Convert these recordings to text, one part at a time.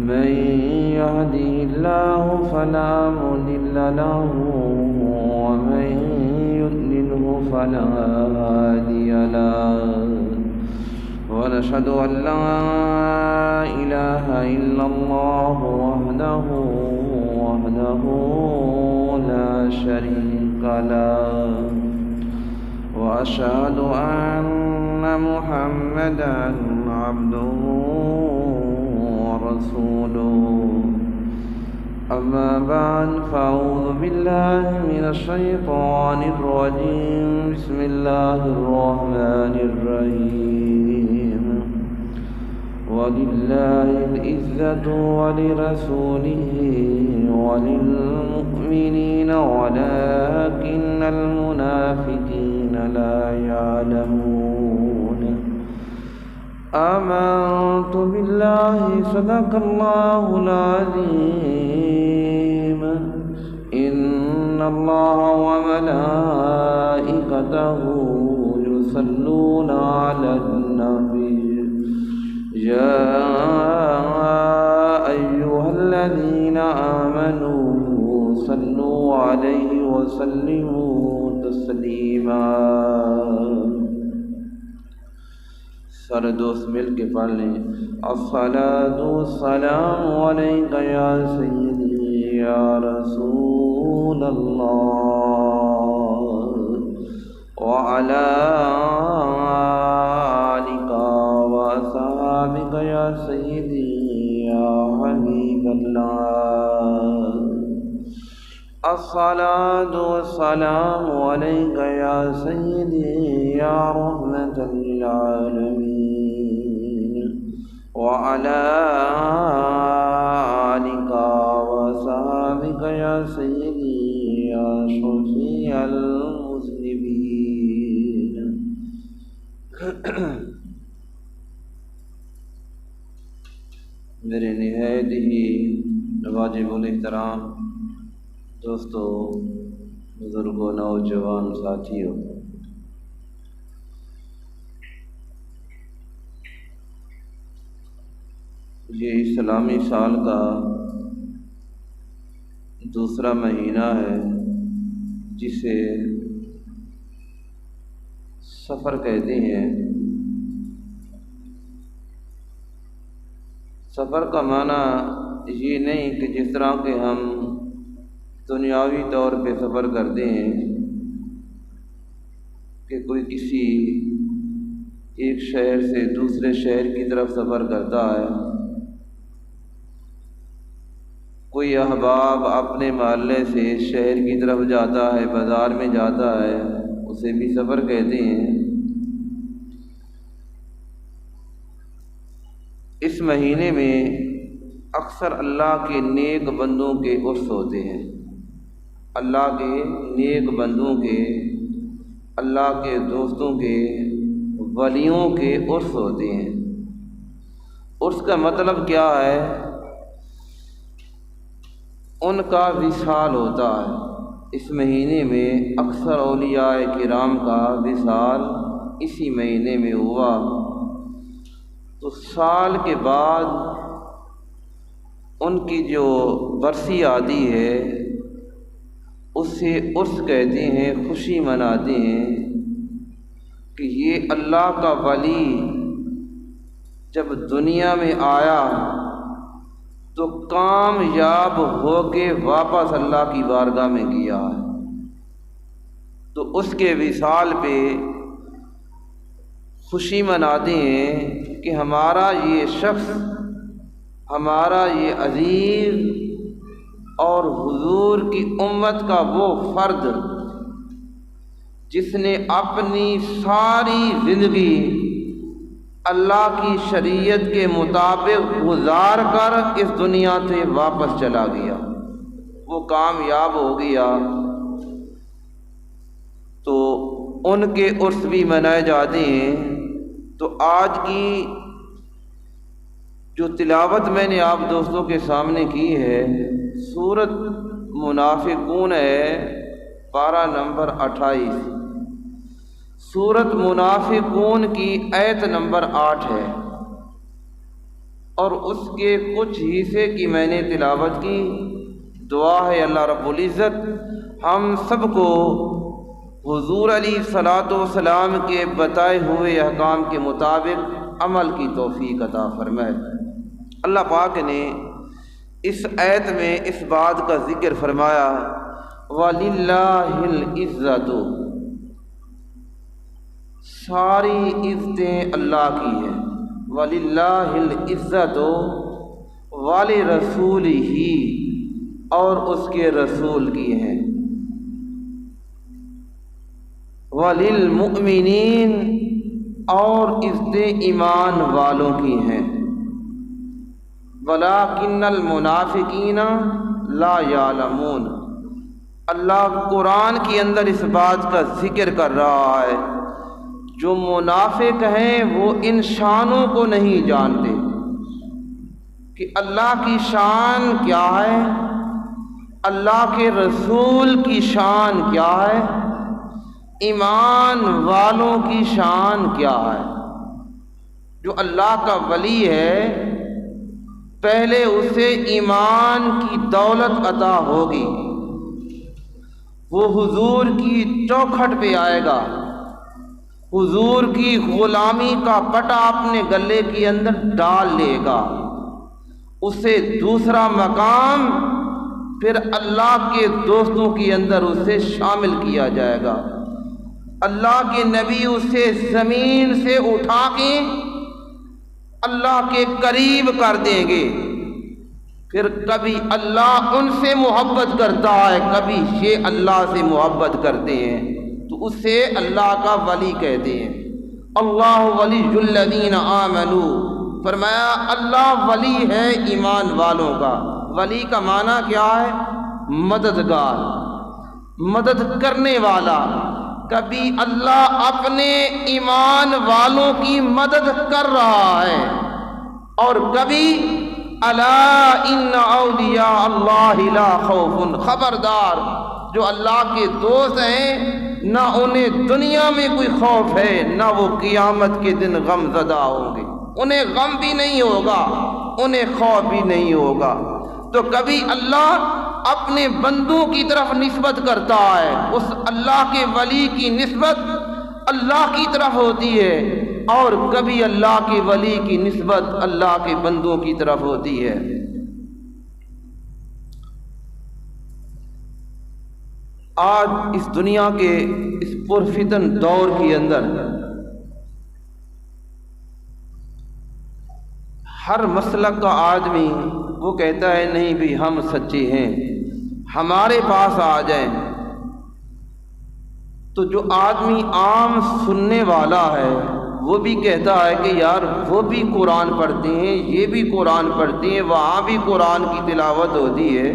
من يهده الله فلا مضل له ومن يضلله فلا هادي له ونشهد أن لا إله إلا الله وحده لا شريك له وأشهد أن محمدا عبده ورسوله أما بعد فأعوذ بالله من الشيطان الرجيم بسم الله الرحمن الرحيم ولله العزة ولرسوله وللمؤمنين ولكن المنافقين لا يعلمون آمنت بالله صدق الله العظيم إن الله وملائكته يصلون على النبي يا أيها الذين آمنوا صلوا عليه وسلموا تسليما. سارے دوست مل کے پڑھ لیں. الصلاۃ والسلام علیک یا سیدی یا رسول اللہ وعلی آلک وصحبک یا سیدی یا حبیب اللہ. الصلاۃ والسلام علیک یا سیدی یا رحمۃ للعالمین وعلی آلک وصحبک یا سیدی یا شفیع المذنبین. میرے نہایت ہی واجب الاحترام دوستو، بزرگوں، نوجوان ساتھیوں، یہ اسلامی سال کا دوسرا مہینہ ہے جسے سفر کہتے ہیں. سفر کا معنی یہ نہیں کہ جس طرح کہ ہم دنیاوی طور پہ سفر کرتے ہیں کہ کوئی کسی ایک شہر سے دوسرے شہر کی طرف سفر کرتا ہے، کوئی احباب اپنے محلے سے شہر کی طرف جاتا ہے، بازار میں جاتا ہے، اسے بھی سفر کہتے ہیں. اس مہینے میں اکثر اللہ کے نیک بندوں کے عرس ہوتے ہیں. اللہ کے نیک بندوں کے، اللہ کے دوستوں کے، ولیوں کے عرس ہوتے ہیں. عرس کا مطلب کیا ہے؟ ان کا وصال ہوتا ہے. اس مہینے میں اکثر اولیاء کرام کا وصال اسی مہینے میں ہوا، تو سال کے بعد ان کی جو برسی آتی ہے اسے عرس کہتے ہیں. خوشی مناتے ہیں کہ یہ اللہ کا ولی جب دنیا میں آیا تو کامیاب ہو کے واپس اللہ کی بارگاہ میں گیا ہے، تو اس کے وصال پہ خوشی مناتے ہیں کہ ہمارا یہ شخص، ہمارا یہ عزیز اور حضور کی امت کا وہ فرد جس نے اپنی ساری زندگی اللہ کی شریعت کے مطابق گزار کر اس دنیا سے واپس چلا گیا، وہ کامیاب ہو گیا. تو ان کے عرس بھی منائے جاتے ہیں. تو آج کی جو تلاوت میں نے آپ دوستوں کے سامنے کی ہے سورۃ منافقون ہے، پارہ نمبر 28. سورۃ منافقون کی آیت نمبر 8 ہے، اور اس کے کچھ حصے کی میں نے تلاوت کی۔ دعا ہے اللہ رب العزت ہم سب کو حضور علیہ الصلوۃ والسلام کے بتائے ہوئے احکام کے مطابق عمل کی توفیق عطا فرمائے۔ اللہ پاک نے اس آیت میں اس بات کا ذکر فرمایا وَلِلَّهِ الْعِزَّةُ، ساری عزتیں اللہ کی ہیں۔ وَلِلَّهِ الْعِزَّةُ وَلِرَسُولِهِ، اور اس کے رسول کی ہیں۔ وَلِلْمُؤْمِنِينَ، اور عزتیں ایمان والوں کی ہیں۔ وَلَٰكِنَّ الْمُنَافِقِينَ لَا يَعْلَمُونَ، اللہ قرآن کے اندر اس بات کا ذکر کر رہا ہے جو منافق ہیں وہ ان شانوں کو نہیں جانتے کہ اللہ کی شان کیا ہے، اللہ کے رسول کی شان کیا ہے، ایمان والوں کی شان کیا ہے۔ جو اللہ کا ولی ہے پہلے اسے ایمان کی دولت عطا ہوگی، وہ حضور کی چوکھٹ پہ آئے گا، حضور کی غلامی کا پٹا اپنے گلے کے اندر ڈال لے گا، اسے دوسرا مقام پھر اللہ کے دوستوں کے اندر اسے شامل کیا جائے گا۔ اللہ کے نبی اسے زمین سے اٹھا کے اللہ کے قریب کر دیں گے۔ پھر کبھی اللہ ان سے محبت کرتا ہے، کبھی یہ اللہ سے محبت کرتے ہیں، تو اسے اللہ کا ولی کہتے ہیں۔ اللہ ولی الذین آمنوا، فرمایا اللہ ولی ہے ایمان والوں کا۔ ولی کا معنی کیا ہے؟ مددگار، مدد کرنے والا۔ کبھی اللہ اپنے ایمان والوں کی مدد کر رہا ہے، اور کبھی الا ان اولیاء اللہ لا خوف، خبردار جو اللہ کے دوست ہیں نہ انہیں دنیا میں کوئی خوف ہے، نہ وہ قیامت کے دن غم زدہ ہوں گے، انہیں غم بھی نہیں ہوگا، انہیں خوف بھی نہیں ہوگا۔ تو کبھی اللہ اپنے بندوں کی طرف نسبت کرتا ہے، اس اللہ کے ولی کی نسبت اللہ کی طرف ہوتی ہے، اور کبھی اللہ کے ولی کی نسبت اللہ کے بندوں کی طرف ہوتی ہے۔ آج اس دنیا کے اس پرفتن دور کے اندر ہر مسلک کا آدمی وہ کہتا ہے نہیں بھی ہم سچے ہیں، ہمارے پاس آ جائیں۔ تو جو آدمی عام سننے والا ہے وہ بھی کہتا ہے کہ یار وہ بھی قرآن پڑھتے ہیں، یہ بھی قرآن پڑھتے ہیں، وہاں بھی قرآن کی تلاوت ہوتی ہے۔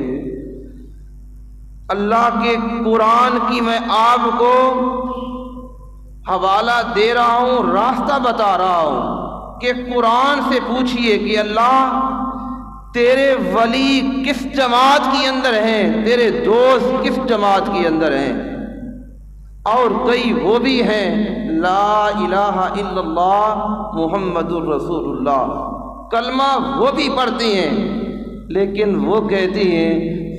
اللہ کے قرآن کی میں آپ کو حوالہ دے رہا ہوں، راستہ بتا رہا ہوں کہ قرآن سے پوچھئے کہ اللہ تیرے ولی کس جماعت کی اندر ہیں، تیرے دوست کس جماعت کی اندر ہیں۔ اور کئی وہ بھی ہیں لا الہ الا اللہ محمد الرسول اللہ، کلمہ وہ بھی پڑھتے ہیں، لیکن وہ کہتے ہیں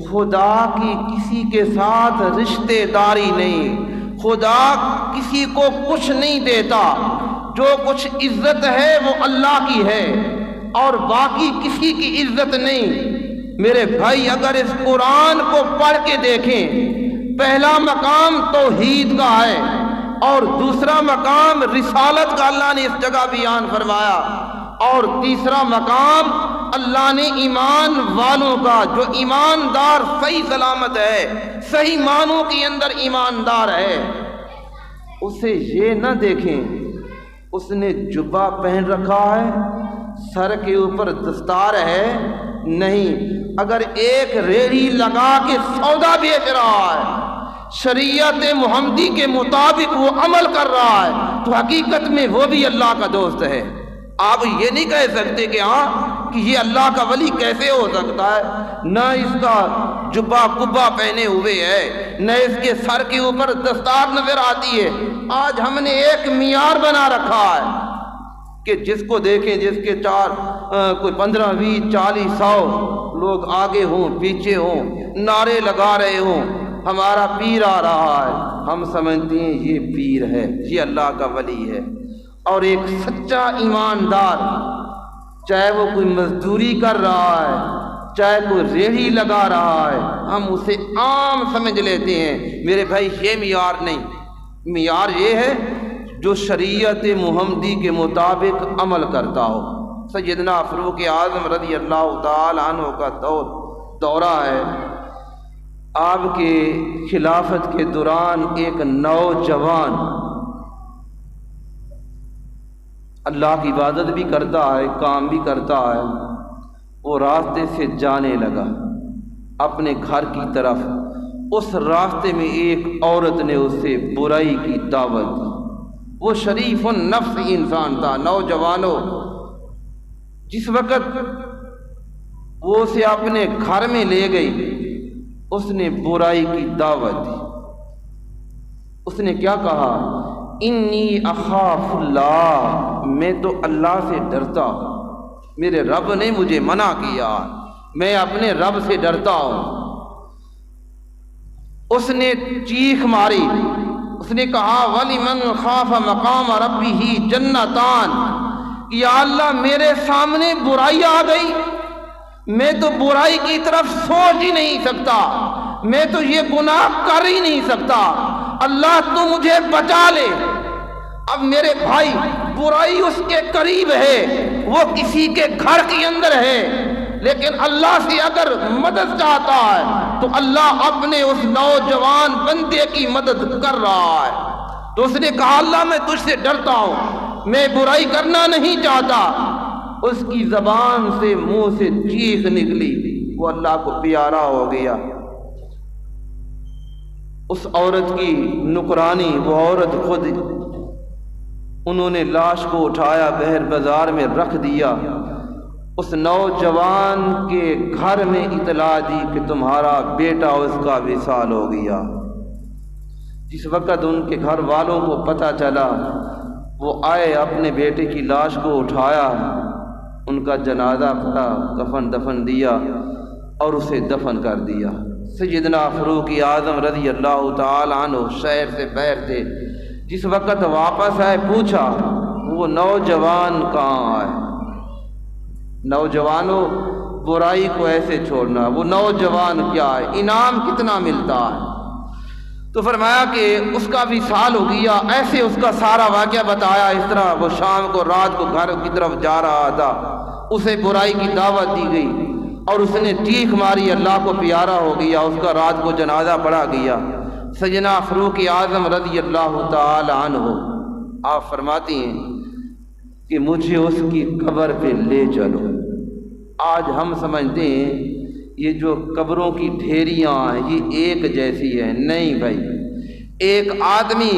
خدا کی کسی کے ساتھ رشتہ داری نہیں، خدا کسی کو کچھ نہیں دیتا، جو کچھ عزت ہے وہ اللہ کی ہے اور باقی کسی کی عزت نہیں۔ میرے بھائی اگر اس قرآن کو پڑھ کے دیکھیں، پہلا مقام توحید کا ہے اور دوسرا مقام رسالت کا اللہ نے اس جگہ بیان فرمایا، اور تیسرا مقام اللہ نے ایمان والوں کا، جو ایماندار صحیح سلامت ہے، صحیح معنوں کے اندر ایماندار ہے، اسے یہ نہ دیکھیں اس نے جبہ پہن رکھا ہے، سر کے اوپر دستار ہے، نہیں، اگر ایک ریڑھی لگا کے سودا بیچ رہا ہے، شریعت محمدی کے مطابق وہ عمل کر رہا ہے، تو حقیقت میں وہ بھی اللہ کا دوست ہے۔ آپ یہ نہیں کہہ سکتے کہ ہاں کہ یہ اللہ کا ولی کیسے ہو سکتا ہے، نہ اس کا جبہ کبا پہنے ہوئے ہے، نہ اس کے سر کے اوپر دستار نظر آتی ہے۔ آج ہم نے ایک معیار بنا رکھا ہے کہ جس کو دیکھیں، جس کے چار کوئی 15 20 40 100 لوگ آگے ہوں پیچھے ہوں نعرے لگا رہے ہوں ہمارا پیر آ رہا ہے، ہم سمجھتے ہیں یہ پیر ہے، یہ اللہ کا ولی ہے۔ اور ایک سچا ایماندار، چاہے وہ کوئی مزدوری کر رہا ہے، چاہے کوئی ریڑھی لگا رہا ہے، ہم اسے عام سمجھ لیتے ہیں۔ میرے بھائی یہ معیار نہیں، معیار یہ ہے جو شریعت محمدی کے مطابق عمل کرتا ہو۔ سیدنا فاروق اعظم رضی اللہ تعالی عنہ کا دورہ ہے، آپ کے خلافت کے دوران ایک نوجوان اللہ کی عبادت بھی کرتا ہے، کام بھی کرتا ہے، وہ راستے سے جانے لگا اپنے گھر کی طرف۔ اس راستے میں ایک عورت نے اسے برائی کی دعوت دی۔ وہ شریف النفس انسان تھا، نوجوانوں، جس وقت وہ اسے اپنے گھر میں لے گئی، اس نے برائی کی دعوت دی۔ اس نے کیا کہا؟ انی اخاف اللہ، میں تو اللہ سے ڈرتا ہوں، میرے رب نے مجھے منع کیا، میں اپنے رب سے ڈرتا ہوں۔ اس نے چیخ ماری، اس نے کہا وَلِمَنْ خَافَ مَقَامَ رَبِّهِ جَنَّتَانِ، یا اللہ میرے سامنے برائی آ گئی، میں تو برائی کی طرف سوچ ہی نہیں سکتا، میں تو یہ گناہ کر ہی نہیں سکتا، اللہ تو مجھے بچا لے۔ اب میرے بھائی، برائی اس کے قریب ہے، وہ کسی کے گھر کے اندر ہے، لیکن اللہ سے اگر مدد چاہتا ہے تو اللہ اپنے اس نوجوان بندے کی مدد کر رہا ہے۔ تو اس نے کہا اللہ میں تجھ سے ڈرتا ہوں، میں برائی کرنا نہیں چاہتا۔ اس کی زبان سے منہ سے چیخ نکلی، وہ اللہ کو پیارا ہو گیا۔ اس عورت کی نکرانی، وہ عورت خود، انہوں نے لاش کو اٹھایا، بہر بازار میں رکھ دیا۔ اس نوجوان کے گھر میں اطلاع دی کہ تمہارا بیٹا اس کا وصال ہو گیا۔ جس وقت ان کے گھر والوں کو پتہ چلا، وہ آئے، اپنے بیٹے کی لاش کو اٹھایا، ان کا جنازہ پڑا، کفن دفن دیا اور اسے دفن کر دیا۔ سیدنا فاروق اعظم رضی اللہ تعالی عنہ شہر سے باہر تھے، جس وقت واپس آئے پوچھا وہ نوجوان کہاں ہے؟ نوجوانوں، برائی کو ایسے چھوڑنا، وہ نوجوان کیا ہے، انعام کتنا ملتا ہے؟ تو فرمایا کہ اس کا وصال ہو گیا۔ ایسے اس کا سارا واقعہ بتایا، اس طرح وہ شام کو رات کو گھر کی طرف جا رہا تھا، اسے برائی کی دعوت دی گئی اور اس نے چیخ ماری، اللہ کو پیارا ہو گیا، اس کا رات کو جنازہ پڑھا گیا۔ سیدنا فاروق اعظم رضی اللہ تعالی عنہ آپ فرماتی ہیں کہ مجھے اس کی قبر پہ لے چلو۔ آج ہم سمجھتے ہیں یہ جو قبروں کی ڈھیریاں ہیں یہ ایک جیسی ہے، نہیں بھائی، ایک آدمی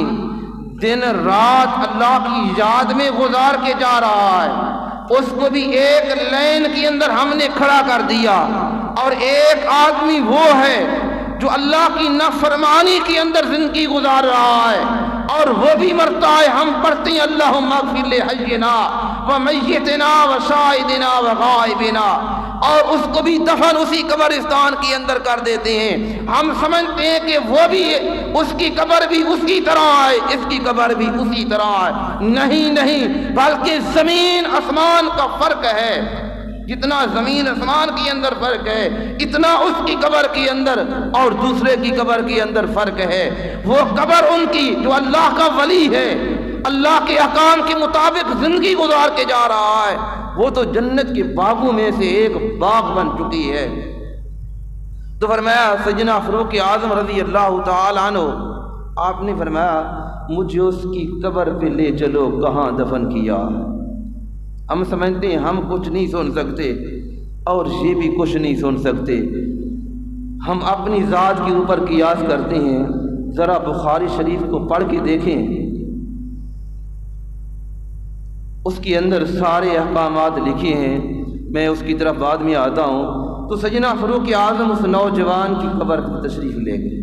دن رات اللہ کی یاد میں گزار کے جا رہا ہے، اس کو بھی ایک لائن کے اندر ہم نے کھڑا کر دیا، اور ایک آدمی وہ ہے جو اللہ کی نافرمانی کے اندر زندگی گزار رہا ہے اور وہ بھی مرتا ہے۔ ہم پڑھتے ہیں اللہم اغفر لحینا ومیتنا وشاہدنا وغائبنا، اور اس کو بھی دفن اسی قبرستان کے اندر کر دیتے ہیں۔ ہم سمجھتے ہیں کہ وہ بھی، اس کی قبر بھی اسی طرح ہے، اس کی قبر بھی اسی طرح ہے۔ نہیں نہیں، بلکہ زمین آسمان کا فرق ہے۔ جتنا زمین آسمان کے اندر فرق ہے، اتنا اس کی قبر کے اندر اور دوسرے کی قبر کے اندر فرق ہے۔ وہ قبر ان کی جو اللہ کا ولی ہے، اللہ کے احکام کے مطابق زندگی گزار کے جا رہا ہے، وہ تو جنت کے باغوں میں سے ایک باغ بن چکی ہے۔ تو فرمایا سیدنا فاروق اعظم رضی اللہ تعالی عنہ، آپ نے فرمایا مجھے اس کی قبر پہ لے چلو، کہاں دفن کیا؟ ہم سمجھتے ہیں ہم کچھ نہیں سن سکتے اور یہ بھی کچھ نہیں سن سکتے، ہم اپنی ذات کے اوپر قیاس کرتے ہیں۔ ذرا بخاری شریف کو پڑھ کے دیکھیں، اس کے اندر سارے احکامات لکھے ہیں، میں اس کی طرف بعد میں آتا ہوں۔ تو سیدنا فاروق اعظم اس نوجوان کی قبر کی تشریف لے گئے،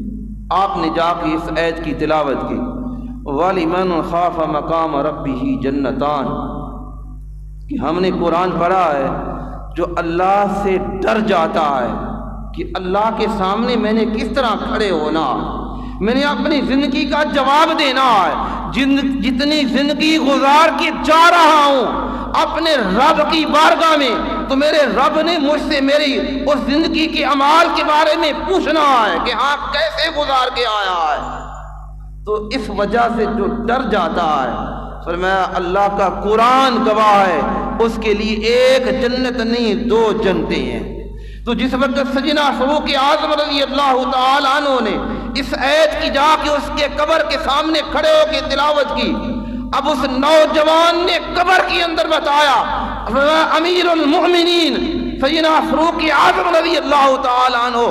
آپ نے جا کے اس آیت کی تلاوت کی، وَلِمَنْ خَافَ مَقَامَ رَبِّهِ جَنَّتَانِ، کہ ہم نے قرآن پڑھا ہے جو اللہ سے ڈر جاتا ہے کہ اللہ کے سامنے میں نے کس طرح کھڑے ہونا ہے، میں نے اپنی زندگی کا جواب دینا ہے، جتنی زندگی گزار کے جا رہا ہوں اپنے رب کی بارگاہ میں، تو میرے رب نے مجھ سے میری اس زندگی کے اعمال کے بارے میں پوچھنا ہے کہ ہاں کیسے گزار کے آیا ہے۔ تو اس وجہ سے جو ڈر جاتا ہے، فرمایا اللہ کا قرآن گواہ ہے، اس کے لیے ایک جنت نہیں 2 جنتیں ہیں۔ تو جس وقت سیدنا فاروق اعظم رضی اللہ تعالی عنہ نے اس آیت کی جا کے اس کے قبر کے سامنے کھڑے ہو کے تلاوت کی، اب اس نوجوان نے قبر کے اندر بتایا، امیر المؤمنین سیدنا فاروق اعظم رضی اللہ تعالی عنہ،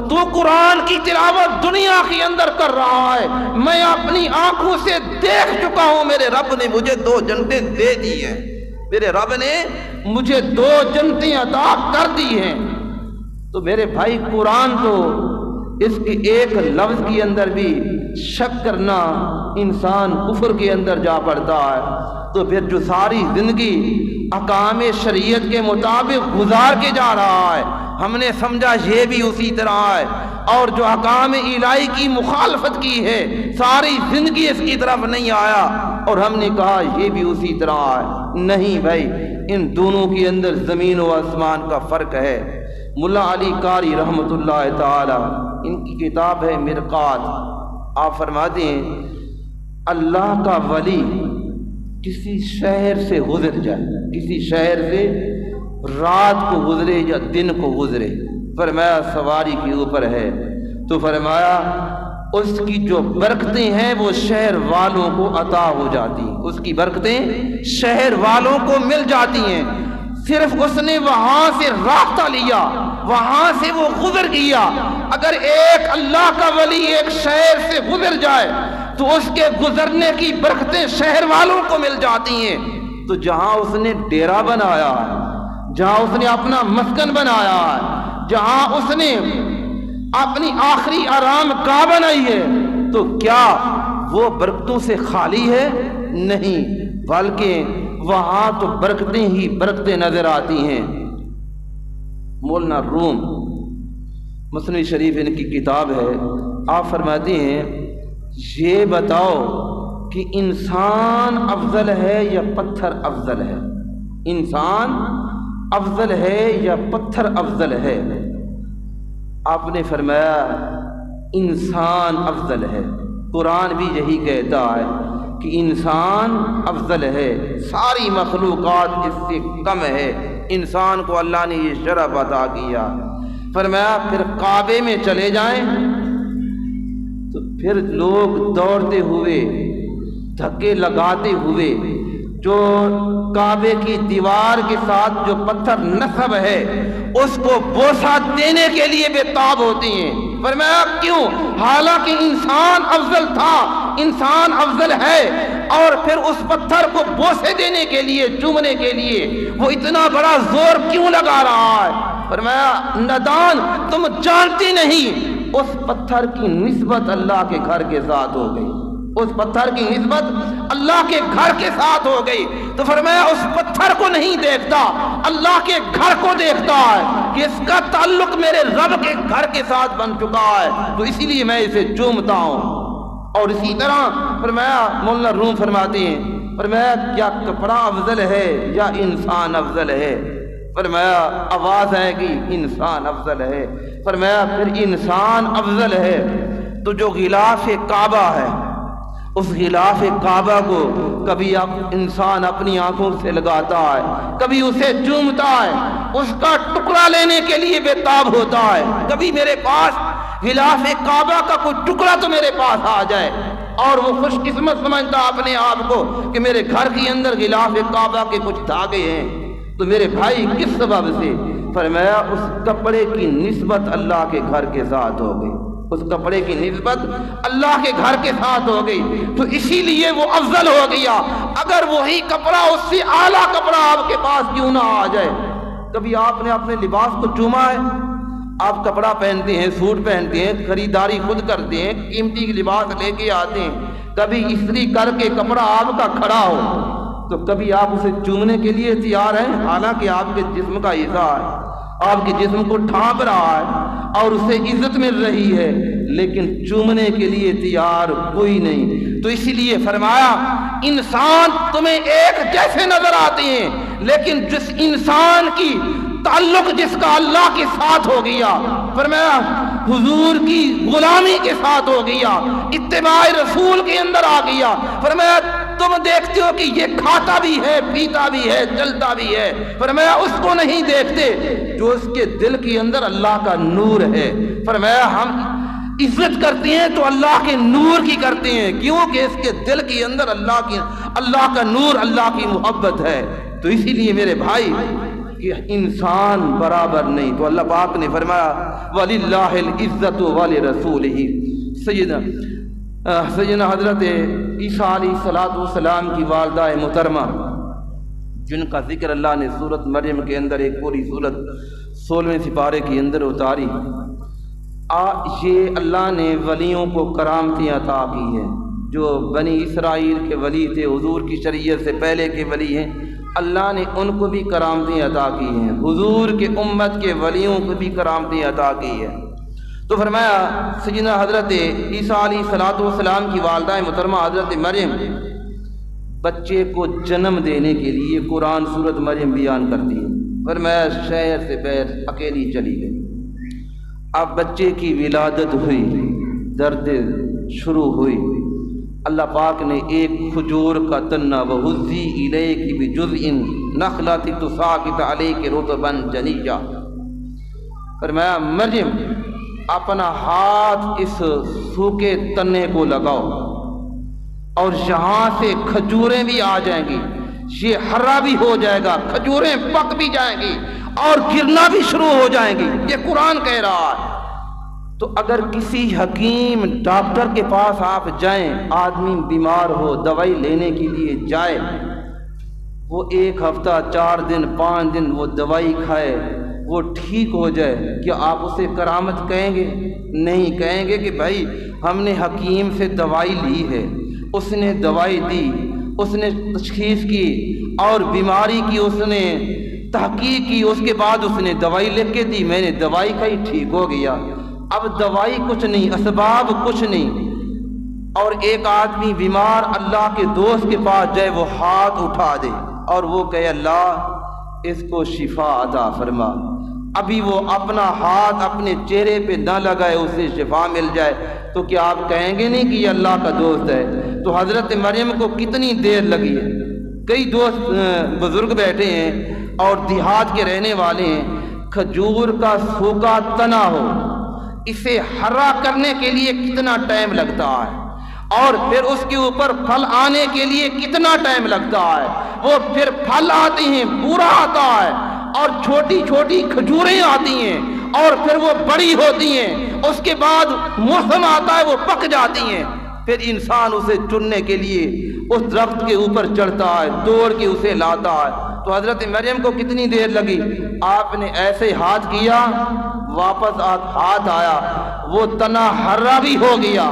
تو قرآن کی تلاوت دنیا کے اندر کر رہا ہے، میں اپنی آنکھوں سے دیکھ چکا ہوں، میرے رب نے مجھے 2 جنتیں دے دی ہیں، میرے رب نے مجھے 2 جنتیں عطا کر دی ہیں۔ تو میرے بھائی قرآن تو اس کے ایک لفظ کے اندر بھی شک کرنا انسان کفر کے اندر جا پڑتا ہے، تو پھر جو ساری زندگی احکام شریعت کے مطابق گزار کے جا رہا ہے، ہم نے سمجھا یہ بھی اسی طرح ہے، اور جو احکام الہی کی مخالفت کی ہے ساری زندگی اس کی طرف نہیں آیا، اور ہم نے کہا یہ بھی اسی طرح ہے۔ نہیں بھائی، ان دونوں کے اندر زمین و آسمان کا فرق ہے۔ ملا علی قاری رحمۃ اللہ تعالی، ان کی کتاب ہے مرقات، آپ فرماتے ہیں اللہ کا ولی کسی شہر سے گزر جائے، کسی شہر سے رات کو گزرے یا دن کو گزرے، فرمایا سواری کے اوپر ہے، تو فرمایا اس کی جو برکتیں ہیں وہ شہر والوں کو عطا ہو جاتی ہیں، اس کی برکتیں شہر والوں کو مل جاتی ہیں، صرف اس نے وہاں سے رابطہ لیا، وہاں سے وہ گزر گیا۔ اگر ایک اللہ کا ولی ایک شہر سے گزر جائے تو اس کے گزرنے کی برکتیں شہر والوں کو مل جاتی ہیں۔ تو جہاں اس نے ڈیرا بنایا ہے، جہاں اس نے اپنا مسکن بنایا ہے، جہاں اس نے اپنی آخری آرام گاہ بنائی ہے، تو کیا وہ برکتوں سے خالی ہے؟ نہیں، بلکہ وہاں تو برکتیں ہی برکتیں نظر آتی ہیں۔ مولانا روم مثنوی شریف ان کی کتاب ہے، آپ فرماتے ہیں یہ بتاؤ کہ انسان افضل ہے یا پتھر افضل ہے؟ انسان افضل ہے یا پتھر افضل ہے؟ آپ نے فرمایا انسان افضل ہے۔ قرآن بھی یہی کہتا ہے کہ انسان افضل ہے، ساری مخلوقات اس سے کم ہے، انسان کو اللہ نے یہ شرف عطا کیا۔ فرمایا پھر کعبے میں چلے جائیں تو پھر لوگ دوڑتے ہوئے دھکے لگاتے ہوئے جو کعبے کی دیوار کے ساتھ جو پتھر نصب ہے اس کو بوسہ دینے کے لیے بے تاب ہوتی ہیں۔ فرمایا کیوں؟ حالانکہ انسان افضل تھا، انسان افضل ہے، اور پھر اس پتھر کو بوسے دینے کے لیے، چومنے کے لیے وہ اتنا بڑا زور کیوں لگا رہا ہے؟ فرمایا نادان، تم جانتی نہیں اس پتھر کی نسبت اللہ کے گھر کے ساتھ ہو گئی، اس پتھر کی نسبت اللہ کے گھر کے ساتھ ہو گئی۔ تو فرمایا اس پتھر کو نہیں دیکھتا، اللہ کے گھر کو دیکھتا ہے کہ اس کا تعلق میرے رب کے گھر کے ساتھ بن چکا ہے، تو اسی لیے میں اسے چومتا ہوں۔ اور اسی طرح فرمایا مولانا روم فرماتے ہیں، فرمایا کیا کپڑا افضل ہے یا انسان افضل ہے؟ فرمایا آواز آئے گی انسان افضل ہے۔ فرمایا پھر انسان افضل ہے تو جو غلاف کعبہ ہے، اس غلاف کعبہ کو کبھی انسان اپنی آنکھوں سے لگاتا ہے، کبھی اسے چومتا ہے، اس کا ٹکڑا لینے کے لیے بے تاب ہوتا ہے۔ کبھی میرے پاس غلاف کعبہ کا کوئی ٹکڑا تو میرے پاس آ جائے، اور وہ خوش قسمت سمجھتا اپنے آپ کو کہ میرے گھر کے اندر غلاف کعبہ کے کچھ دھاگے ہیں۔ تو میرے بھائی کس سبب سے؟ فرمایا اس کپڑے کی نسبت اللہ کے گھر کے ساتھ ہو گئی، اس کپڑے کی نسبت اللہ کے گھر کے ساتھ ہو گئی، تو اسی لیے وہ افضل ہو گیا۔ اگر وہی کپڑا اس سے اعلیٰ کپڑا آپ کے پاس کیوں نہ آ جائے؟ کبھی آپ نے اپنے لباس کو چوما ہے؟ آپ کپڑا پہنتے ہیں، سوٹ پہنتے ہیں، خریداری خود کرتے ہیں، قیمتی لباس لے کے آتے ہیں، کبھی استری کر کے کپڑا آپ کا کھڑا ہو، تو کبھی آپ اسے چومنے کے لیے تیار ہیں؟ حالانکہ آپ کے جسم کا حصہ ہے، آپ کے جسم کو ڈھانپ رہا ہے اور اسے عزت مل رہی ہے، لیکن چومنے کے لیے تیار کوئی نہیں۔ تو اسی لیے فرمایا انسان تمہیں ایک جیسے نظر آتے ہیں، لیکن جس انسان کی تعلق جس کا اللہ کے ساتھ ہو گیا، فرمایا حضور کی غلامی کے ساتھ ہو گیا، اتباع رسول کے اندر آ گیا، فرمایا تم دیکھتے ہو کہ یہ کھاتا بھی ہے، پیتا بھی ہے، چلتا بھی ہے، فرمایا اس کو نہیں دیکھتے جو اس کے دل کے اندر اللہ کا نور ہے۔ فرمایا ہم عزت کرتے ہیں تو اللہ کے نور کی کرتے ہیں، کیونکہ اس کے دل کے اندر اللہ کا نور، اللہ کی محبت ہے۔ تو اسی لیے میرے بھائی کہ انسان برابر نہیں، تو اللہ پاک نے فرمایا وَلِلَّهِ الْعِزَّةُ وَلِرَسُولِهِ۔ سیدنا حضرت عیسیٰ علیہ السلام کی والدہ محترمہ، جن کا ذکر اللہ نے سورۃ مریم کے اندر ایک پوری سورت 16ویں سپارے کے اندر اتاری، یہ اللہ نے ولیوں کو کرامتیں عطا کی ہیں۔ جو بنی اسرائیل کے ولی تھے، حضور کی شریعت سے پہلے کے ولی ہیں، اللہ نے ان کو بھی کرامتیں عطا کی ہیں، حضور کے امت کے ولیوں کو بھی کرامتیں عطا کی ہیں۔ تو فرمایا سیدنا حضرت عیسیٰ علیہ السلام کی والدہ محترمہ حضرت مریم بچے کو جنم دینے کے لیے قرآن سورۃ مریم بیان کرتی ہے، فرمایا شہر سے باہر اکیلی چلی گئی۔ اب بچے کی ولادت ہوئی، درد شروع ہوئی، اللہ پاک نے ایک کھجور کا تنہ وَهُزِّي إِلَيْكِ بِجُزْءٍ نَخْلَةٍ تُسَاقِطُ عَلَيْكِ رُطَبًا جَنِيًّا۔ فرمایا مریم اپنا ہاتھ اس سوکھے تنے کو لگاؤ اور یہاں سے کھجوریں بھی آ جائیں گی، یہ ہرا بھی ہو جائے گا، کھجوریں پک بھی جائیں گی اور گرنا بھی شروع ہو جائیں گی، یہ قرآن کہہ رہا ہے۔ تو اگر کسی حکیم ڈاکٹر کے پاس آپ جائیں، آدمی بیمار ہو دوائی لینے کے لیے جائے، وہ 1 ہفتہ 4 دن 5 دن وہ دوائی کھائے، وہ ٹھیک ہو جائے، کیا آپ اسے کرامت کہیں گے؟ نہیں کہیں گے کہ بھائی ہم نے حکیم سے دوائی لی ہے، اس نے دوائی دی، اس نے تشخیص کی اور بیماری کی اس نے تحقیق کی، اس کے بعد اس نے دوائی لکھ کے دی، میں نے دوائی کھائی ٹھیک ہو گیا۔ اب دوائی کچھ نہیں، اسباب کچھ نہیں، اور ایک آدمی بیمار اللہ کے دوست کے پاس جائے، وہ ہاتھ اٹھا دے اور وہ کہے اللہ اس کو شفا عطا فرما، ابھی وہ اپنا ہاتھ اپنے چہرے پہ نہ لگائے اسے شفا مل جائے، تو کیا آپ کہیں گے نہیں کہ یہ اللہ کا دوست ہے؟ تو حضرت مریم کو کتنی دیر لگی ہے؟ کئی دوست بزرگ بیٹھے ہیں اور دیہات کے رہنے والے ہیں، کھجور کا سوکھا تنا ہو، اسے ہرا کرنے کے لیے کتنا ٹائم لگتا ہے، اور پھر اس کے اوپر پھل آنے کے لیے کتنا ٹائم لگتا ہے، وہ پھر پھل آتے ہیں، پورا آتا ہے اور چھوٹی چھوٹی کھجوریں آتی ہیں اور پھر وہ بڑی ہوتی ہیں، اس کے بعد موسم آتا ہے وہ پک جاتی ہیں، پھر انسان اسے چننے کے لیے اس درخت کے اوپر چڑھتا ہے، توڑ کے اسے لاتا ہے۔ تو حضرت مریم کو کتنی دیر لگی؟ آپ نے ایسے ہاتھ کیا، واپس ہاتھ آیا، وہ تنا ہرا بھی ہو گیا،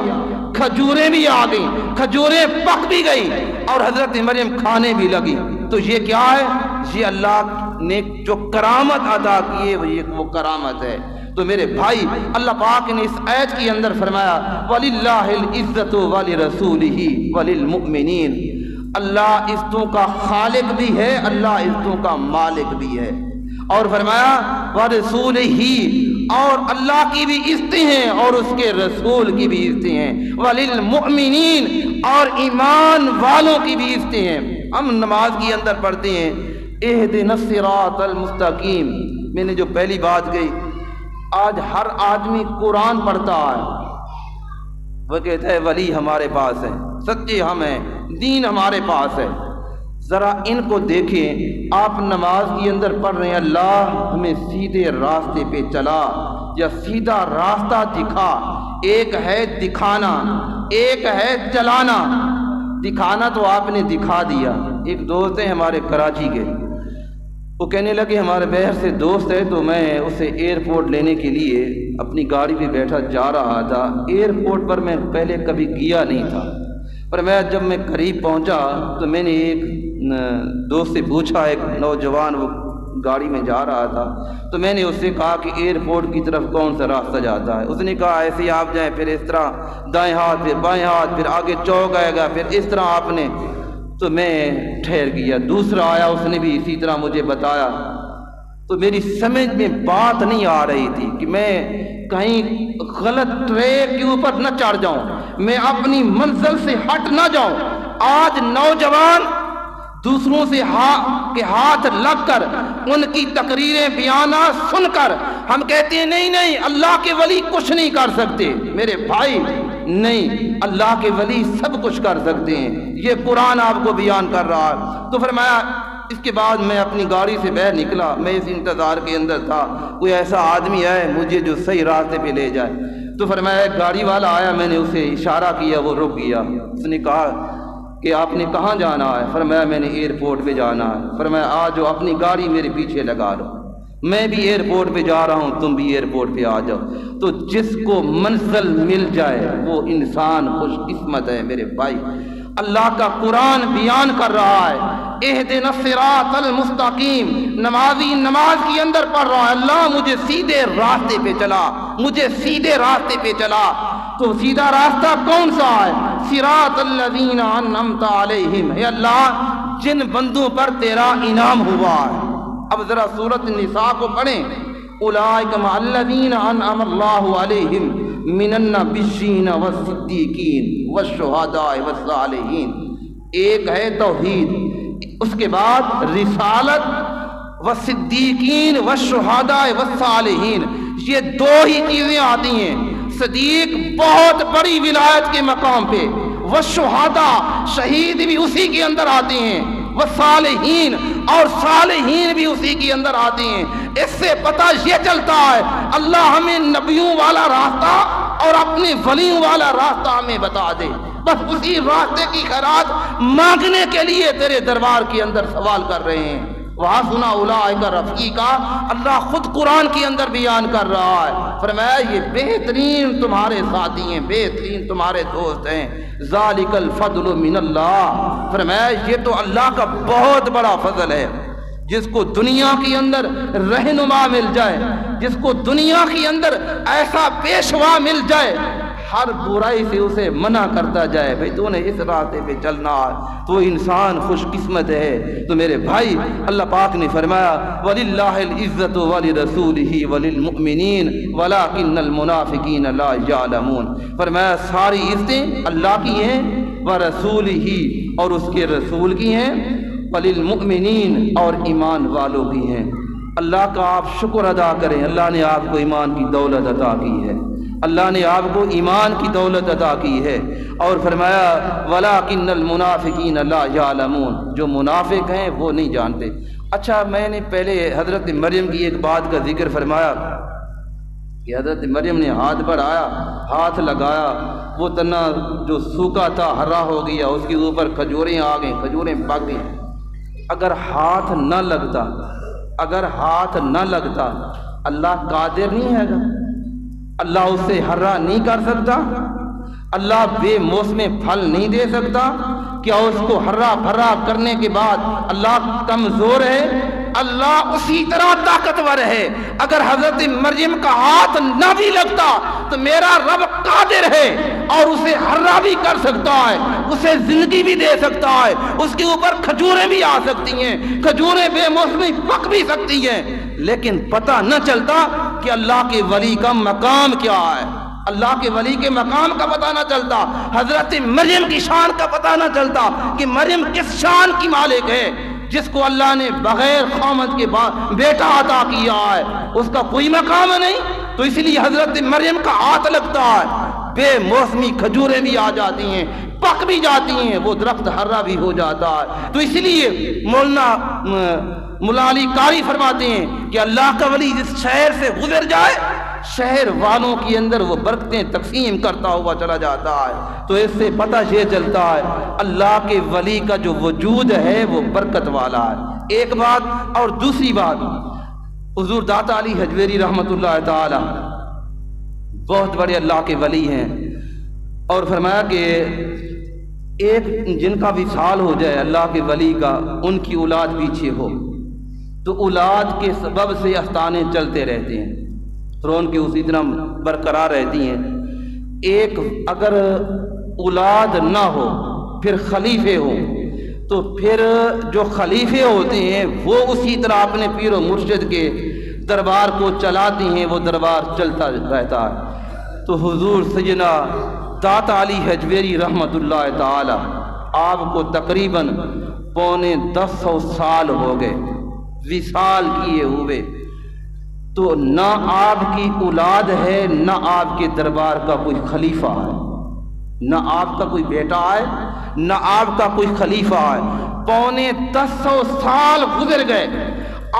کھجوریں بھی آ گئیں، کھجوریں پک بھی گئی اور حضرت مریم کھانے بھی لگی۔ تو یہ کیا ہے؟ یہ اللہ نے جو کرامت عطا کی ہے وہ کرامت ہے۔ تو میرے بھائی اللہ پاک نے اس آیت کے اندر فرمایا وَلِلَّهِ الْعِزَّةُ وَلِرَسُولِهِ وَلِلْمُؤْمِنِينَ، اللہ عزتوں کا خالق بھی ہے، اللہ عزتوں کا مالک بھی ہے، اور فرمایا وَرَسُولِهِ، اور اللہ کی بھی عزتیں ہیں اور اس کے رسول کی بھی عزتیں ہیں، وَلِلْمُؤْمِنِينَ، اور ایمان والوں کی بھی عزتیں ہیں۔ ہم نماز کے اندر پڑھتے ہیں اہدنا الصراط المستقیم، میں نے جو پہلی بات کہی، آج ہر آدمی قرآن پڑھتا ہے، وہ کہتا ہے ولی ہمارے پاس ہے، سچے ہم ہیں، دین ہمارے پاس ہے۔ ذرا ان کو دیکھیں، آپ نماز کے اندر پڑھ رہے ہیں اللہ ہمیں سیدھے راستے پہ چلا یا سیدھا راستہ دکھا۔ ایک ہے دکھانا، ایک ہے چلانا۔ دکھانا تو آپ نے دکھا دیا۔ ایک دوست ہے ہمارے کراچی کے، وہ کہنے لگے ہمارے بہر سے دوست ہے، تو میں اسے ایئرپورٹ لینے کے لیے اپنی گاڑی پہ بیٹھا جا رہا تھا۔ ایئرپورٹ پر میں پہلے کبھی گیا نہیں تھا، پر جب میں قریب پہنچا تو میں نے ایک دوست سے پوچھا، ایک نوجوان وہ گاڑی میں جا رہا تھا، تو میں نے اس سے کہا کہ ایئرپورٹ کی طرف کون سا راستہ جاتا ہے؟ اس نے کہا ایسے ہی آپ جائیں، پھر اس طرح دائیں ہاتھ، پھر بائیں ہاتھ، پھر آگے چوک آئے گا، پھر اس طرح آپ نے۔ تو میں ٹھہر گیا، دوسرا آیا، اس نے بھی اسی طرح مجھے بتایا، تو میری سمجھ میں بات نہیں آ رہی تھی کہ میں کہیں غلط ٹریک کے اوپر نہ چڑھ جاؤں، میں اپنی منزل سے ہٹ نہ جاؤں۔ آج نوجوان دوسروں سے ہاتھ لگ کر ان کی تقریریں بیانات سن کر ہم کہتے ہیں نہیں نہیں اللہ کے ولی کچھ نہیں کر سکتے۔ میرے بھائی نہیں، اللہ کے ولی سب کچھ کر سکتے ہیں، یہ قرآن آپ کو بیان کر رہا ہے۔ تو فرمایا اس کے بعد میں اپنی گاڑی سے باہر نکلا، میں اس انتظار کے اندر تھا کوئی ایسا آدمی ہے مجھے جو صحیح راستے پہ لے جائے۔ تو فرمایا ایک گاڑی والا آیا، میں نے اسے اشارہ کیا، وہ رک گیا۔ اس نے کہا کہ آپ نے کہاں جانا ہے؟ فرمایا میں نے ایئرپورٹ پہ جانا ہے۔ فرمایا آ جاؤ، اپنی گاڑی میرے پیچھے لگا لو، میں بھی ایئرپورٹ پہ جا رہا ہوں، تم بھی ایئرپورٹ پہ آ جاؤ۔ تو جس کو منزل مل جائے وہ انسان خوش قسمت ہے میرے بھائی۔ اللہ کا قرآن بیان کر رہا ہے اہدنا الصراط المستقیم، نمازی نماز کے اندر پڑھ رہا ہے اللہ مجھے سیدھے راستے پہ چلا، مجھے سیدھے راستے پہ چلا۔ تو سیدھا راستہ کون سا ہے؟ صراط الذین انعمت علیہم، اے اللہ جن بندوں پر تیرا انعام ہوا ہے۔ اب ذرا سورۃ النساء کو پڑھیں، اولئک مع الذین انعم اللہ علیہم من النبیین والصدیقین والشہداء والصالحین۔ ایک ہے توحید، اس کے بعد رسالت، والصدیقین والشہداء والصالحین، یہ دو ہی چیزیں آتی ہیں۔ صدیق بہت بڑی ولایت کے مقام پہ، والشہداء شہید بھی اسی کے اندر آتے ہیں، والصالحین اور صالحین بھی اسی کے اندر آتے ہیں۔ اس سے پتہ یہ چلتا ہے اللہ ہمیں نبیوں والا راستہ اور اپنے ولیوں والا راستہ ہمیں بتا دے، بس اسی راستے کی خیرات مانگنے کے لیے تیرے دربار کے اندر سوال کر رہے ہیں۔ وَحَسُنَ أُولَٰئِكَ رَفِیقًا، اللہ خود قرآن کے اندر بیان کر رہا ہے، فرمایا یہ بہترین تمہارے ساتھی ہیں، بہترین تمہارے دوست ہیں۔ ذَلِكَ الْفَضْلُ مِنَ اللَّهِ، فرمایا یہ تو اللہ کا بہت بڑا فضل ہے۔ جس کو دنیا کے اندر رہنما مل جائے، جس کو دنیا کے اندر ایسا پیشوا مل جائے، ہر برائی سے اسے منع کرتا جائے، بھئی تو نے اس راستے پہ چلنا ہے، تو انسان خوش قسمت ہے۔ تو میرے بھائی اللہ پاک نے فرمایا وَلِلَّهِ الْعِزَّةُ وَلِرَسُولِهِ وَلِلْمُؤْمِنِينَ وَلَٰكِنَّ الْمُنَافِقِينَ لَا يَعْلَمُونَ، فرمایا ساری عزتیں اللہ کی ہیں، وَرَسُولِهِ اور اس کے رسول کی ہیں، وَلِلْمُؤْمِنِينَ اور ایمان والوں کی ہیں۔ اللہ کا آپ شکر ادا کریں، اللہ نے آپ کو ایمان کی دولت عطا کی ہے، اللہ نے آپ کو ایمان کی دولت عطا کی ہے۔ اور فرمایا وَلَٰكِنَّ الْمُنَافِقِينَ لَا يَعْلَمُونَ، جو منافق ہیں وہ نہیں جانتے۔ اچھا میں نے پہلے حضرت مریم کی ایک بات کا ذکر فرمایا کہ حضرت مریم نے ہاتھ بڑھایا، ہاتھ لگایا، وہ تنا جو سوکھا تھا ہرا ہو گیا، اس کے اوپر کھجوریں آ گئیں، کھجوریں پک گئیں۔ اگر ہاتھ نہ لگتا، اگر ہاتھ نہ لگتا، اللہ قادر نہیں ہے گا؟ اللہ اسے ہرا نہیں کر سکتا؟ اللہ بے موسم پھل نہیں دے سکتا؟ کیا اس کو ہرا بھرا کرنے کے بعد اللہ کمزور ہے؟ اللہ اسی طرح طاقتور ہے۔ اگر حضرت مریم کا ہاتھ نہ بھی لگتا تو میرا رب قادر ہے اور اسے ہرا بھی کر سکتا ہے، اسے زندگی بھی دے سکتا ہے، اس کے اوپر کھجوریں بھی آ سکتی ہیں، کھجوریں بے موسمی پک بھی سکتی ہیں، لیکن پتہ نہ چلتا کہ اللہ کے ولی کا مقام کیا ہے، اللہ کے ولی کے مقام کا پتہ نہ چلتا، حضرت مریم کی شان کا پتہ نہ چلتا کہ مریم کس شان کی مالک ہے، جس کو اللہ نے بغیر خامد کے بیٹا عطا کیا ہے، اس کا کوئی مقام نہیں۔ تو اس لیے حضرت مریم کا ہاتھ لگتا ہے، بے موسمی کھجوریں بھی آ جاتی ہیں، پک بھی جاتی ہیں، وہ درخت ہرا بھی ہو جاتا ہے۔ تو اس لیے مولا علی قاری فرماتے ہیں کہ اللہ کا ولی جس شہر سے گزر جائے، شہر والوں کے اندر وہ برکتیں تقسیم کرتا ہوا چلا جاتا ہے۔ تو اس سے پتہ یہ چلتا ہے اللہ کے ولی کا جو وجود ہے وہ برکت والا ہے۔ ایک بات، اور دوسری بات، حضور داتا علی حجویری رحمۃ اللہ تعالی بہت بڑے اللہ کے ولی ہیں، اور فرمایا کہ ایک جن کا وصال ہو جائے اللہ کے ولی کا، ان کی اولاد پیچھے ہو تو اولاد کے سبب سے آستانے چلتے رہتے ہیں، تھرون کے اسی طرح برقرار رہتی ہیں۔ ایک اگر اولاد نہ ہو پھر خلیفے ہو تو پھر جو خلیفے ہوتے ہیں وہ اسی طرح اپنے پیر و مرشد کے دربار کو چلاتے ہیں، وہ دربار چلتا رہتا ہے۔ تو حضور سیدنا داتا علی حجویری رحمۃ اللہ تعالی آپ کو تقریباً 950 سال ہو گئے وصال کیے ہوئے، تو نہ آپ کی اولاد ہے، نہ آپ کے دربار کا کوئی خلیفہ ہے، نہ آپ کا کوئی بیٹا ہے، نہ آپ کا کوئی خلیفہ ہے۔ 950 سال گزر گئے،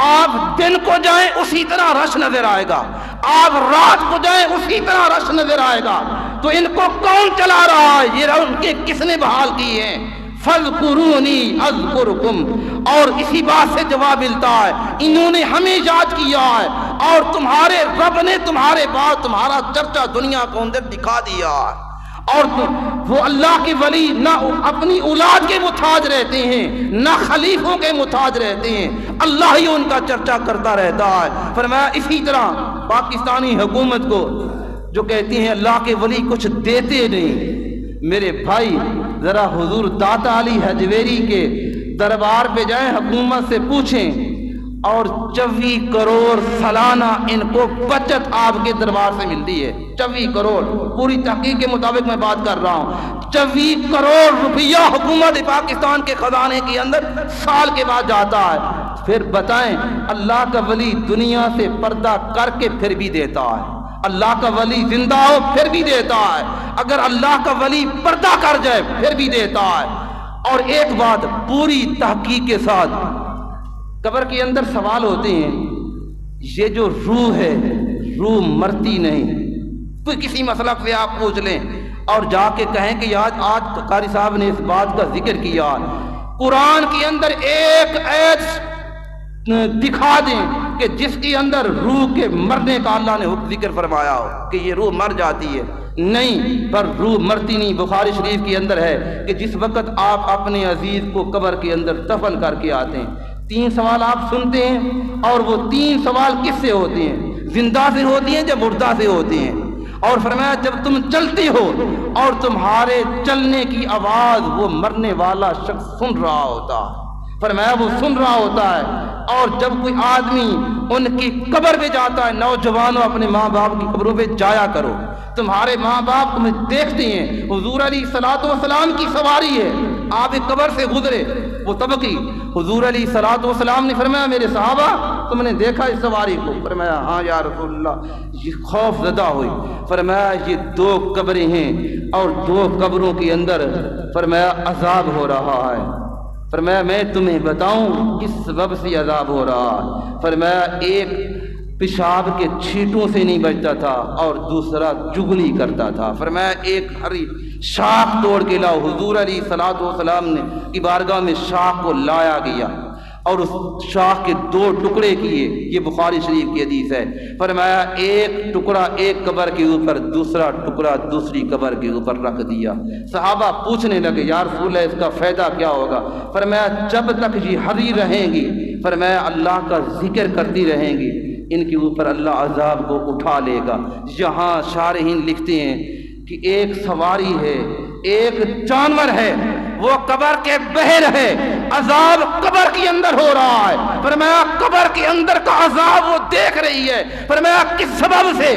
آپ دن کو جائیں اسی طرح رش نظر آئے گا، آپ رات کو جائیں اسی طرح رش نظر آئے گا۔ تو ان کو کون چلا رہا ہے؟ یہ ان کے کس نے بحال کی ہیں؟ فَاذْكُرُونِي أَذْكُرْكُمْ، اور اسی بات سے جواب ملتا ہے انہوں نے ہمیں یاد کیا ہے، اور تمہارے رب نے تمہارے بعد تمہارا چرچا دنیا کو اندر دکھا دیا ہے۔ اور وہ اللہ کے ولی نہ اپنی اولاد کے محتاج رہتے ہیں، نہ خلیفوں کے محتاج رہتے ہیں، اللہ ہی ان کا چرچا کرتا رہتا ہے۔ فرمایا اسی طرح پاکستانی حکومت کو جو کہتی ہیں اللہ کے ولی کچھ دیتے نہیں، میرے بھائی ذرا حضور داتا علی حجویری کے دربار پہ جائیں، حکومت سے پوچھیں، اور 24 کروڑ سالانہ ان کو بچت آپ کے دربار سے ملتی ہے۔ 24 کروڑ، پوری تحقیق کے مطابق میں بات کر رہا ہوں، 24 کروڑ روپیہ حکومت پاکستان کے خزانے کے اندر سال کے بعد جاتا ہے۔ پھر بتائیں اللہ کا ولی دنیا سے پردہ کر کے پھر بھی دیتا ہے، اللہ کا ولی زندہ ہو پھر بھی دیتا ہے، اگر اللہ کا ولی پردہ کر جائے پھر بھی دیتا ہے۔ اور ایک بات پوری تحقیق کے ساتھ، قبر کے اندر سوال ہوتے ہیں، یہ جو روح ہے روح مرتی نہیں، کوئی کسی مسئلہ سے آپ پوچھ لیں اور جا کے کہیں کہ آج قاری صاحب نے اس بات کا ذکر کیا، قرآن کے اندر ایک ایت دکھا دیں کہ جس کے اندر روح کے مرنے کا اللہ نے ذکر فرمایا ہو کہ یہ روح مر جاتی ہے، نہیں، پر روح مرتی نہیں۔ بخاری شریف کے اندر ہے کہ جس وقت آپ اپنے عزیز کو قبر کے اندر دفن کر کے آتے ہیں 3 سوال آپ سنتے ہیں، اور وہ 3 سوال کس سے ہوتے ہیں؟ زندہ سے ہوتی ہیں یا مردہ سے ہوتے ہیں؟ اور فرمایا جب تم چلتے ہو اور تمہارے چلنے کی آواز وہ مرنے والا شخص سن رہا ہوتا ہے، فرمایا وہ سن رہا ہوتا ہے۔ اور جب کوئی آدمی ان کی قبر پہ جاتا ہے، نوجوانوں اپنے ماں باپ کی قبروں پہ جایا کرو، تمہارے ماں باپ تمہیں دیکھتے ہیں، حضور علیہ الصلوۃ والسلام کی سواری ہے، آپ ایک قبر سے گزرے، وہ طبقی حضور علیہ الصلوۃ والسلام نے فرمایا میرے صحابہ تم نے دیکھا اس سواری کو؟ فرمایا ہاں یا رسول اللہ۔ یہ خوف زدہ ہوئی، فرمایا یہ 2 قبریں ہیں اور 2 قبروں کے اندر فرمایا عذاب ہو رہا ہے۔ فرمایا میں تمہیں بتاؤں کس سبب سے عذاب ہو رہا ہے؟ فرمایا ایک پیشاب کے چھینٹوں سے نہیں بچتا تھا اور دوسرا چغلی کرتا تھا۔ فرمایا ایک ہری شاخ توڑ کے لاؤ، حضور علیہ الصلوۃ والسلام نے کی بارگاہ میں شاخ کو لایا گیا اور اس شاخ کے 2 ٹکڑے کیے، یہ بخاری شریف کی حدیث ہے۔ فرمایا ایک ٹکڑا ایک قبر کے اوپر، دوسرا ٹکڑا دوسری قبر کے اوپر رکھ دیا۔ صحابہ پوچھنے لگے یا رسول اللہ اس کا فائدہ کیا ہوگا؟ فرمایا جب تک یہ ہری رہیں گی، فرمایا اللہ کا ذکر کرتی رہیں گی، ان کے اوپر اللہ عذاب کو اٹھا لے گا۔ یہاں شارحین لکھتے ہیں کہ ایک سواری ہے، ایک جانور ہے، وہ قبر کے بہر ہے، عذاب قبر کے اندر ہو رہا ہے۔ فرمایا قبر کے اندر کا عذاب وہ دیکھ رہی ہے، فرمایا کس سبب سے؟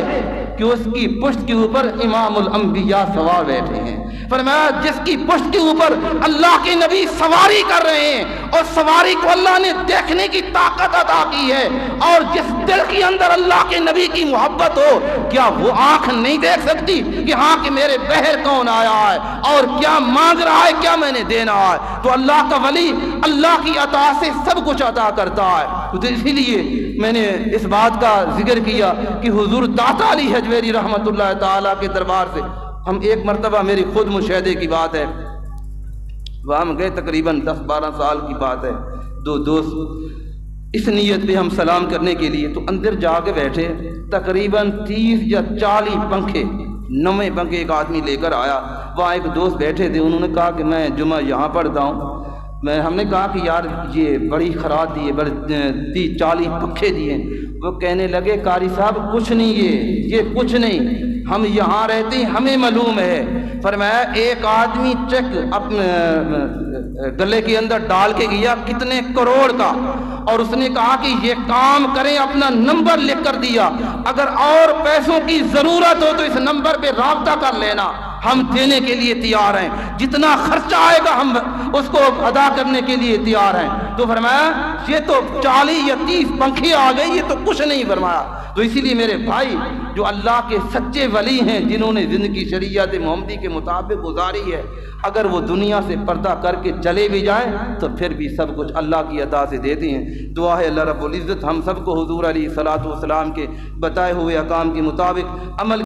کہ اس کی پشت کے اوپر امام الانبیاء سوار بیٹھے ہیں۔ فرمایا جس کی پشت کے اوپر اللہ کے نبی سواری کر رہے ہیں اور سواری کو اللہ نے دیکھنے کی طاقت عطا کی ہے، اور جس دل کے اندر اللہ کے نبی کی محبت ہو، کیا وہ آنکھ نہیں دیکھ سکتی کہ ہاں کہ میرے بہر کون آیا ہے اور کیا مانگ رہا ہے، کیا میں نے دینا ہے؟ تو اللہ کا ولی اللہ کی عطا سے سب کچھ عطا کرتا ہے۔ تو اسی لیے میں نے اس بات کا ذکر کیا کہ حضور داتا علی حجویری رحمۃ اللہ تعالیٰ کے دربار سے ہم ایک مرتبہ، میری خود مشاہدے کی بات ہے، وہاں ہم گئے، تقریباً 10-12 سال کی بات ہے، 2 دوست اس نیت پہ ہم سلام کرنے کے لیے، تو اندر جا کے بیٹھے، تقریباً 30 یا 40 پنکھے، 9 پنکھے ایک آدمی لے کر آیا، وہاں ایک دوست بیٹھے تھے، انہوں نے کہا کہ میں جمعہ یہاں پڑھتا ہوں۔ ہم نے کہا کہ یار یہ بڑی خراب دی ہے، بڑے 30-40 پنکھے دیے۔ وہ کہنے لگے قاری صاحب کچھ نہیں، یہ کچھ نہیں، ہم یہاں رہتے ہیں، ہمیں معلوم ہے۔ فرمایا ایک آدمی چیک اپنے گلے کے اندر ڈال کے گیا کتنے کروڑ کا، اور اس نے کہا کہ یہ کام کریں، اپنا نمبر لکھ کر دیا، اگر اور پیسوں کی ضرورت ہو تو اس نمبر پہ رابطہ کر لینا، ہم دینے کے لیے تیار ہیں، جتنا خرچہ آئے گا ہم اس کو ادا کرنے کے لیے تیار ہیں۔ تو فرمایا یہ تو 40 یا 30 پنکھے آ گئے، یہ تو کچھ نہیں۔ فرمایا تو اسی لیے میرے بھائی جو اللہ کے سچے ولی ہیں، جنہوں نے زندگی شریعت محمدی کے مطابق گزاری ہے، اگر وہ دنیا سے پردہ کر کے چلے بھی جائیں تو پھر بھی سب کچھ اللہ کی عطا سے دیتے ہیں۔ دعا ہے اللہ رب العزت ہم سب کو حضور علیہ الصلوۃ والسلام کے بتائے ہوئے احکام کے مطابق عمل